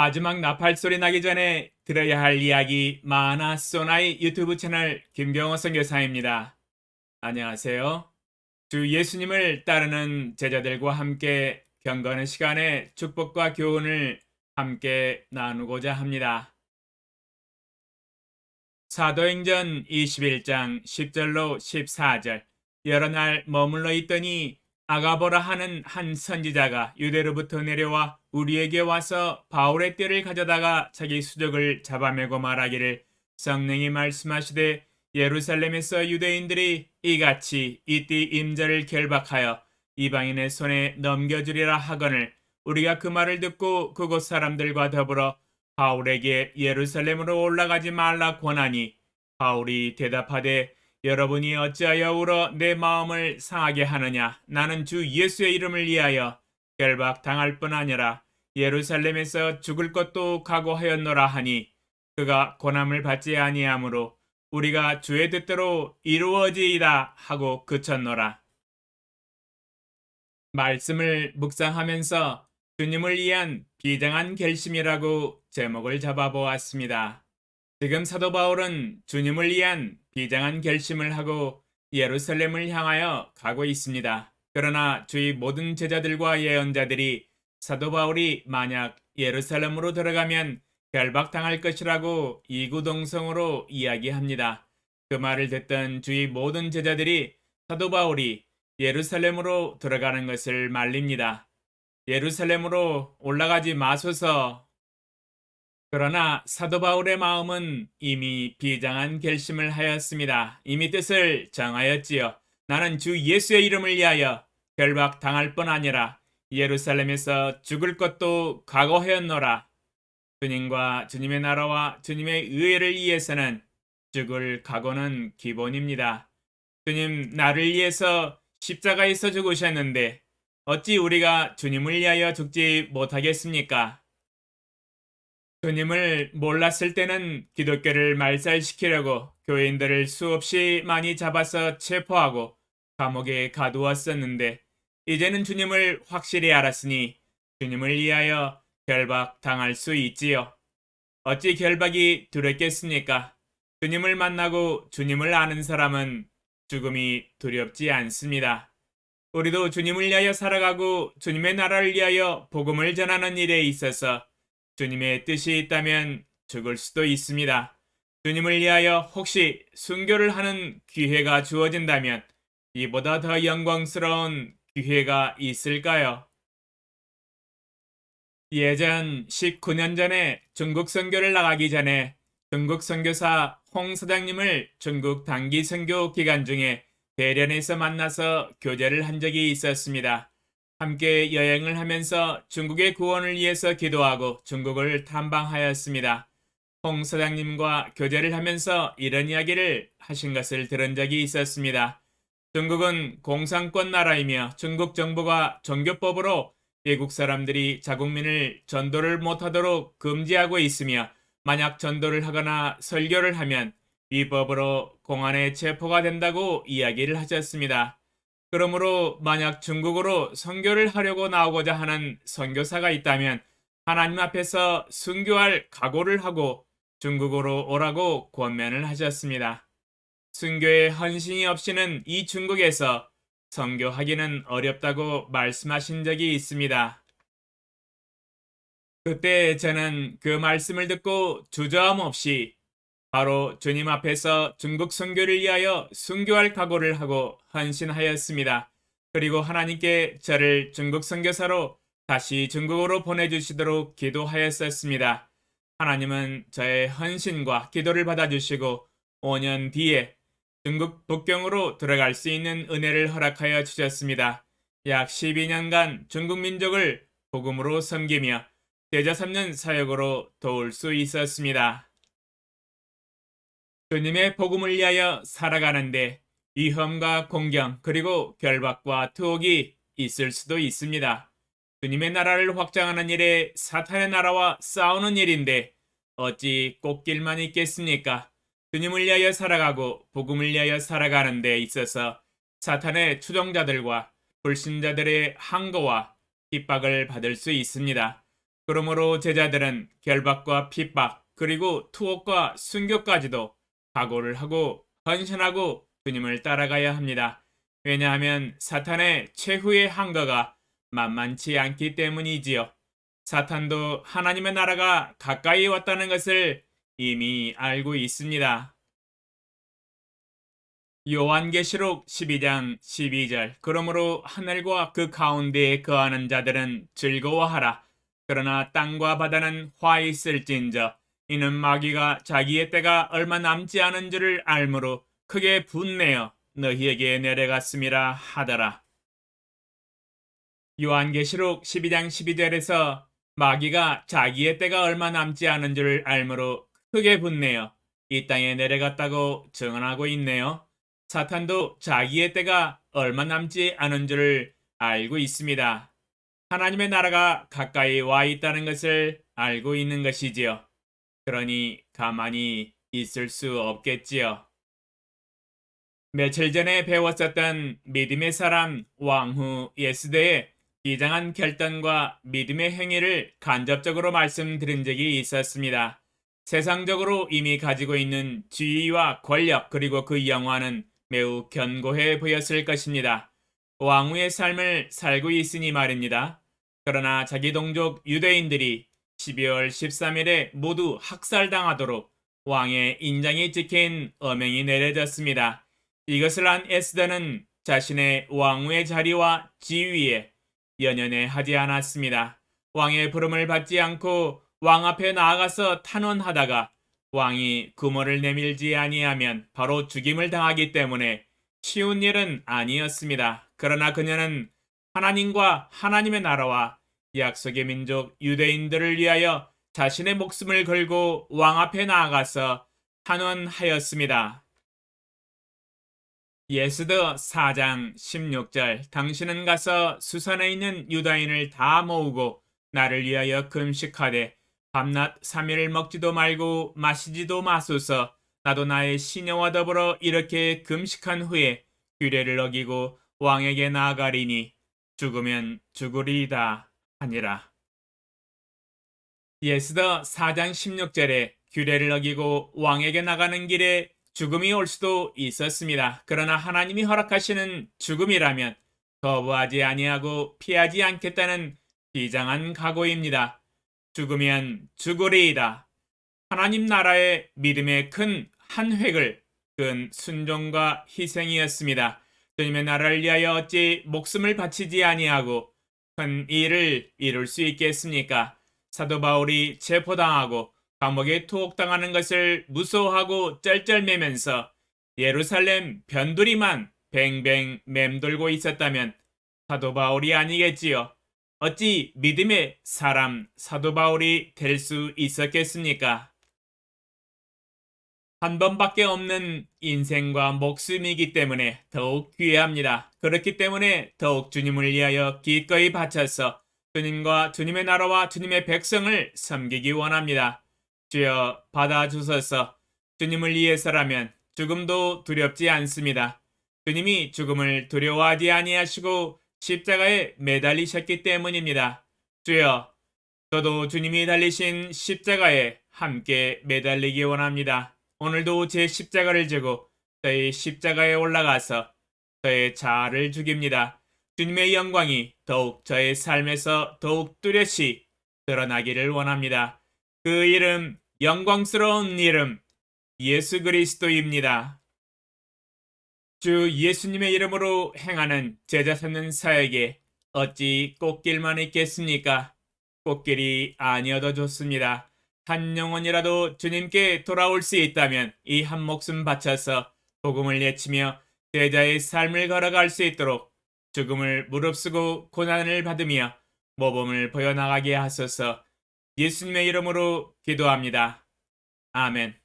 마지막 나팔 소리 나기 전에 들어야 할 이야기 마나소나의 유튜브 채널 김경호 선교사입니다. 안녕하세요. 주 예수님을 따르는 제자들과 함께 경건의 시간에 축복과 교훈을 함께 나누고자 합니다. 사도행전 21장 10절로 14절. 여러 날 머물러 있더니 아가보라 하는 한 선지자가 유대로부터 내려와 우리에게 와서 바울의 떼를 가져다가 자기 수족을 잡아매고 말하기를, 성령이 말씀하시되 예루살렘에서 유대인들이 이같이 이 띠 임자를 결박하여 이방인의 손에 넘겨주리라 하거늘, 우리가 그 말을 듣고 그곳 사람들과 더불어 바울에게 예루살렘으로 올라가지 말라 권하니, 바울이 대답하되 여러분이 어찌하여 울어 내 마음을 상하게 하느냐. 나는 주 예수의 이름을 위하여 결박당할 뿐 아니라 예루살렘에서 죽을 것도 각오하였노라 하니, 그가 고난을 받지 아니하므로 우리가 주의 뜻대로 이루어지이다 하고 그쳤노라. 말씀을 묵상하면서 주님을 위한 비장한 결심이라고 제목을 잡아보았습니다. 지금 사도 바울은 주님을 위한 비장한 결심을 하고 예루살렘을 향하여 가고 있습니다. 그러나 주의 모든 제자들과 예언자들이 사도 바울이 만약 예루살렘으로 들어가면 결박당할 것이라고 이구동성으로 이야기합니다. 그 말을 듣던 주의 모든 제자들이 사도 바울이 예루살렘으로 들어가는 것을 말립니다. 예루살렘으로 올라가지 마소서. 그러나 사도 바울의 마음은 이미 비장한 결심을 하였습니다. 이미 뜻을 정하였지요. 나는 주 예수의 이름을 위하여 결박당할 뿐 아니라 예루살렘에서 죽을 것도 각오하였노라. 주님과 주님의 나라와 주님의 의회를 위해서는 죽을 각오는 기본입니다. 주님, 나를 위해서 십자가에서 죽으셨는데 어찌 우리가 주님을 위하여 죽지 못하겠습니까? 주님을 몰랐을 때는 기독교를 말살시키려고 교인들을 수없이 많이 잡아서 체포하고 감옥에 가두었었는데, 이제는 주님을 확실히 알았으니 주님을 위하여 결박당할 수 있지요. 어찌 결박이 두렵겠습니까? 주님을 만나고 주님을 아는 사람은 죽음이 두렵지 않습니다. 우리도 주님을 위하여 살아가고 주님의 나라를 위하여 복음을 전하는 일에 있어서 주님의 뜻이 있다면 죽을 수도 있습니다. 주님을 위하여 혹시 순교를 하는 기회가 주어진다면 이보다 더 영광스러운 기회가 있을까요? 예전 19년 전에 중국 선교를 나가기 전에 중국 선교사 홍 사장님을 중국 단기 선교 기간 중에 대련에서 만나서 교제를 한 적이 있었습니다. 함께 여행을 하면서 중국의 구원을 위해서 기도하고 중국을 탐방하였습니다. 홍 사장님과 교제를 하면서 이런 이야기를 하신 것을 들은 적이 있었습니다. 중국은 공산권 나라이며 중국 정부가 종교법으로 외국 사람들이 자국민을 전도를 못하도록 금지하고 있으며, 만약 전도를 하거나 설교를 하면 위법으로 공안에 체포가 된다고 이야기를 하셨습니다. 그러므로 만약 중국으로 선교를 하려고 나오고자 하는 선교사가 있다면 하나님 앞에서 순교할 각오를 하고 중국으로 오라고 권면을 하셨습니다. 순교의 헌신이 없이는 이 중국에서 선교하기는 어렵다고 말씀하신 적이 있습니다. 그때 저는 그 말씀을 듣고 주저함 없이 바로 주님 앞에서 중국 선교를 위하여 순교할 각오를 하고 헌신하였습니다. 그리고 하나님께 저를 중국 선교사로 다시 중국으로 보내주시도록 기도하였었습니다. 하나님은 저의 헌신과 기도를 받아주시고 5년 뒤에 중국 북경으로 들어갈 수 있는 은혜를 허락하여 주셨습니다. 약 12년간 중국 민족을 복음으로 섬기며 제자 삼는 사역으로 도울 수 있었습니다. 주님의 복음을 위하여 살아가는데 위험과 공경 그리고 결박과 투옥이 있을 수도 있습니다. 주님의 나라를 확장하는 일에 사탄의 나라와 싸우는 일인데 어찌 꽃길만 있겠습니까? 주님을 위하여 살아가고 복음을 위하여 살아가는 데 있어서 사탄의 추종자들과 불신자들의 항거와 핍박을 받을 수 있습니다. 그러므로 제자들은 결박과 핍박 그리고 투옥과 순교까지도 각오를 하고 헌신하고 주님을 따라가야 합니다. 왜냐하면 사탄의 최후의 항거가 만만치 않기 때문이지요. 사탄도 하나님의 나라가 가까이 왔다는 것을 이미 알고 있습니다. 요한계시록 12장 12절 그러므로 하늘과 그 가운데에 거하는 자들은 즐거워하라. 그러나 땅과 바다는 화 있을진저 이는 마귀가 자기의 때가 얼마 남지 않은 줄을 알므로 크게 분내어 너희에게 내려갔음이라 하더라. 요한계시록 12장 12절에서 마귀가 자기의 때가 얼마 남지 않은 줄을 알므로 크게 분내어 이 땅에 내려갔다고 증언하고 있네요. 사탄도 자기의 때가 얼마 남지 않은 줄을 알고 있습니다. 하나님의 나라가 가까이 와 있다는 것을 알고 있는 것이지요. 그러니 가만히 있을 수 없겠지요. 며칠 전에 배웠었던 믿음의 사람 왕후 예스더의 비장한 결단과 믿음의 행위를 간접적으로 말씀드린 적이 있었습니다. 세상적으로 이미 가지고 있는 지위와 권력 그리고 그 영화는 매우 견고해 보였을 것입니다. 왕후의 삶을 살고 있으니 말입니다. 그러나 자기 동족 유대인들이 12월 13일에 모두 학살당하도록 왕의 인장이 찍힌 어명이 내려졌습니다. 이것을 한 에스더는 자신의 왕후의 자리와 지위에 연연해 하지 않았습니다. 왕의 부름을 받지 않고 왕 앞에 나아가서 탄원하다가 왕이 구모를 내밀지 아니하면 바로 죽임을 당하기 때문에 쉬운 일은 아니었습니다. 그러나 그녀는 하나님과 하나님의 나라와 약속의 민족 유대인들을 위하여 자신의 목숨을 걸고 왕 앞에 나아가서 탄원하였습니다. 예스더 4장 16절 당신은 가서 수산에 있는 유다인을 다 모으고 나를 위하여 금식하되 밤낮 3일을 먹지도 말고 마시지도 마소서. 나도 나의 시녀와 더불어 이렇게 금식한 후에 규례를 어기고 왕에게 나아가리니 죽으면 죽으리이다 하니라. 예스더 4장 16절에 규례를 어기고 왕에게 나가는 길에 죽음이 올 수도 있었습니다. 그러나 하나님이 허락하시는 죽음이라면 거부하지 아니하고 피하지 않겠다는 비장한 각오입니다. 죽으면 죽으리이다. 하나님 나라의 믿음의 큰 한 획을 끈 순종과 희생이었습니다. 주님의 나라를 위하여 어찌 목숨을 바치지 아니하고 큰 일을 이룰 수 있겠습니까? 사도 바울이 체포당하고 감옥에 투옥당하는 것을 무서워하고 쩔쩔매면서 예루살렘 변두리만 뱅뱅 맴돌고 있었다면 사도 바울이 아니겠지요. 어찌 믿음의 사람 사도 바울이 될 수 있었겠습니까? 한 번밖에 없는 인생과 목숨이기 때문에 더욱 귀해합니다. 그렇기 때문에 더욱 주님을 위하여 기꺼이 바쳐서 주님과 주님의 나라와 주님의 백성을 섬기기 원합니다. 주여 받아주소서. 주님을 위해서라면 죽음도 두렵지 않습니다. 주님이 죽음을 두려워하지 아니하시고 십자가에 매달리셨기 때문입니다. 주여, 저도 주님이 달리신 십자가에 함께 매달리기 원합니다. 오늘도 제 십자가를 지고 저의 십자가에 올라가서 저의 자아를 죽입니다. 주님의 영광이 더욱 저의 삶에서 더욱 뚜렷이 드러나기를 원합니다. 그 이름, 영광스러운 이름, 예수 그리스도입니다. 주 예수님의 이름으로 행하는 제자 삼는 사역에 어찌 꽃길만 있겠습니까? 꽃길이 아니어도 좋습니다. 한 영혼이라도 주님께 돌아올 수 있다면 이 한 목숨 바쳐서 복음을 외치며 제자의 삶을 걸어갈 수 있도록 죽음을 무릅쓰고 고난을 받으며 모범을 보여나가게 하소서. 예수님의 이름으로 기도합니다. 아멘.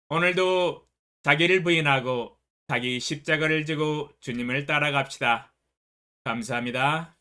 오늘도 자기를 부인하고 자기 십자가를 지고 주님을 따라갑시다. 감사합니다.